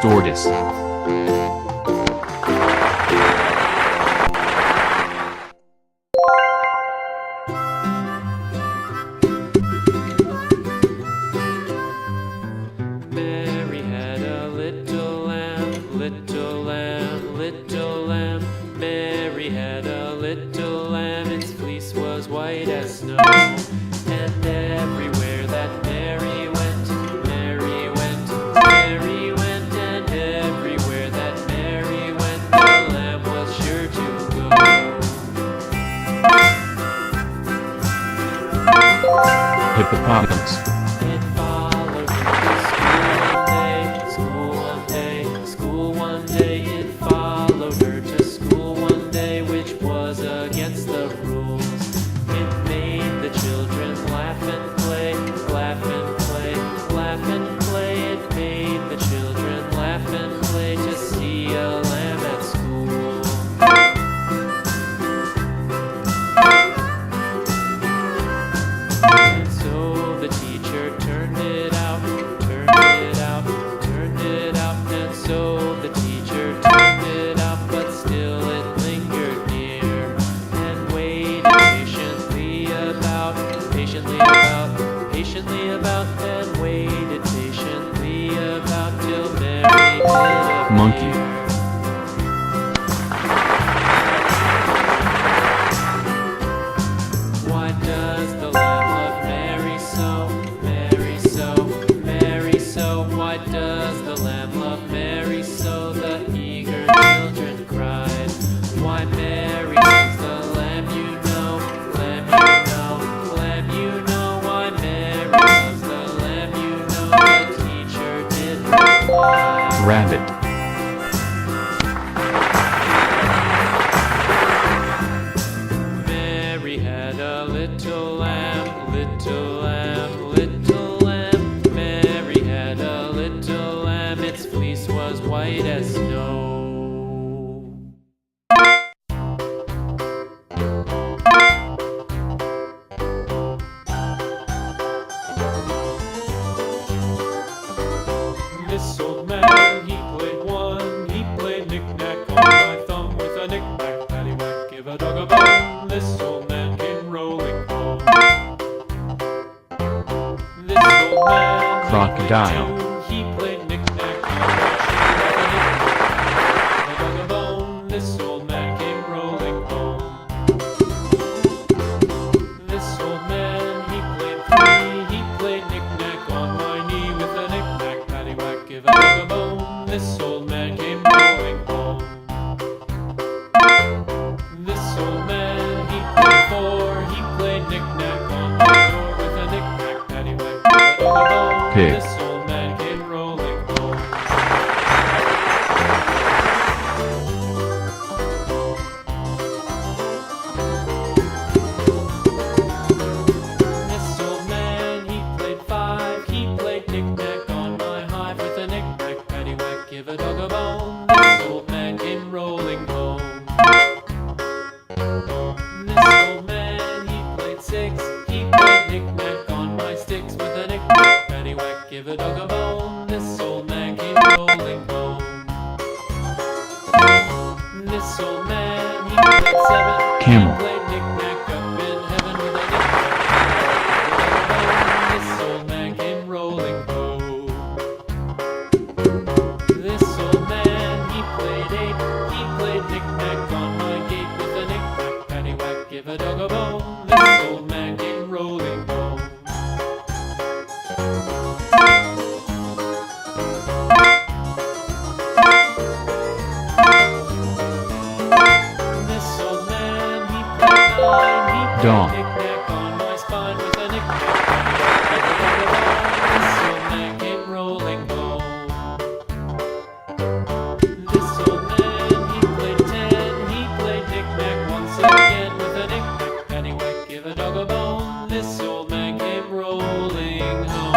tortoise. Mary had a little lamb, little lamb, little lamb. Mary had a little lamb, its fleece was white as snow. And everywhere that Mary went, Mary went, Mary went. And everywhere that Mary went, the lamb was sure to go. Hippopotamus. It followed her to school one day, school one day. It followed her to school one day, which was against the rules. It made the children laugh and play, laugh and play, laugh and play. It made the children laugh and play to see a lamb at school. And so the teacher turned it out, turned it out, turned it out. And so the teacher turned it out, but still it lingered near and waited patiently about, patiently about, patiently about, and waited patiently about till Mary did appear. Monkey. Why does the lamb love Mary so, Mary so, Mary so? Why does the lamb love Mary so? The eager children cried. Why Mary loves the lamb, you know, lamb, you know, lamb, you know. Why Mary loves the lamb, you know. The teacher did reply. Rabbit. Mary had a little lamb, little lamb, little lamb. Mary had a little lamb, its fleece was white as snow. This old man, he played one, he played knick-knack on my thumb with a knick-knack, paddywhack, give a dog a bone. This old man came rolling home. This old man, Crocodile. he played knick-knack on my shoe with a knick-knack, give a dog a bone. This old man came rolling home. This old man, he played three, he played knick-knack on my knee with a knick-knack, paddywhack, give a dog a bone. This old man came rolling home. This old man, he played four, he played knick-knack on my door with a knick-knack, paddywhack, give a dog a bone. Pig. This old man came rolling home. This old man, he played five, he played knick-knack on my hive with a knick-knack, paddywhack, give a dog a bone. This old man came rolling home. This old man, he played six, he played knick-knack on my sticks with a knick-knack, paddywhack, give a dog a bone. This old man came rolling home. This old man, he played seven, Camel. he played knick-knack up in heaven with a knick-knack, this old man came rolling home. This old man, he played eight, he played knick-knack on my gate with a knick-knack, paddywhack, give a dog a bone. This old man came rolling home. This old man, he played nine, he played Dog. knick-knack on my spine with a knick-knack, paddywhack, this old man came rolling home. This old man, he played ten, he played knick-knack once again with a knick-knack, paddywhack, give a dog a bone. This old man came rolling home.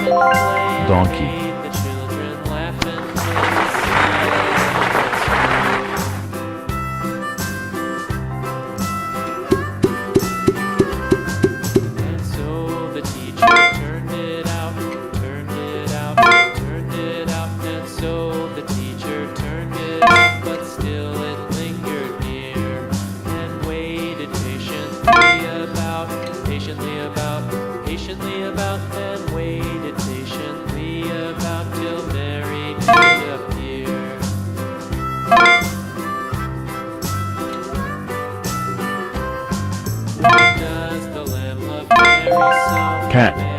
play. Donkey. Made the children laugh and play. And so the teacher turned it out, turned it out, turned it out. And so the teacher turned it out, but still it lingered near and waited patiently about, and waited patiently about till Mary did appear. Why does the lamb love Mary so? Cat.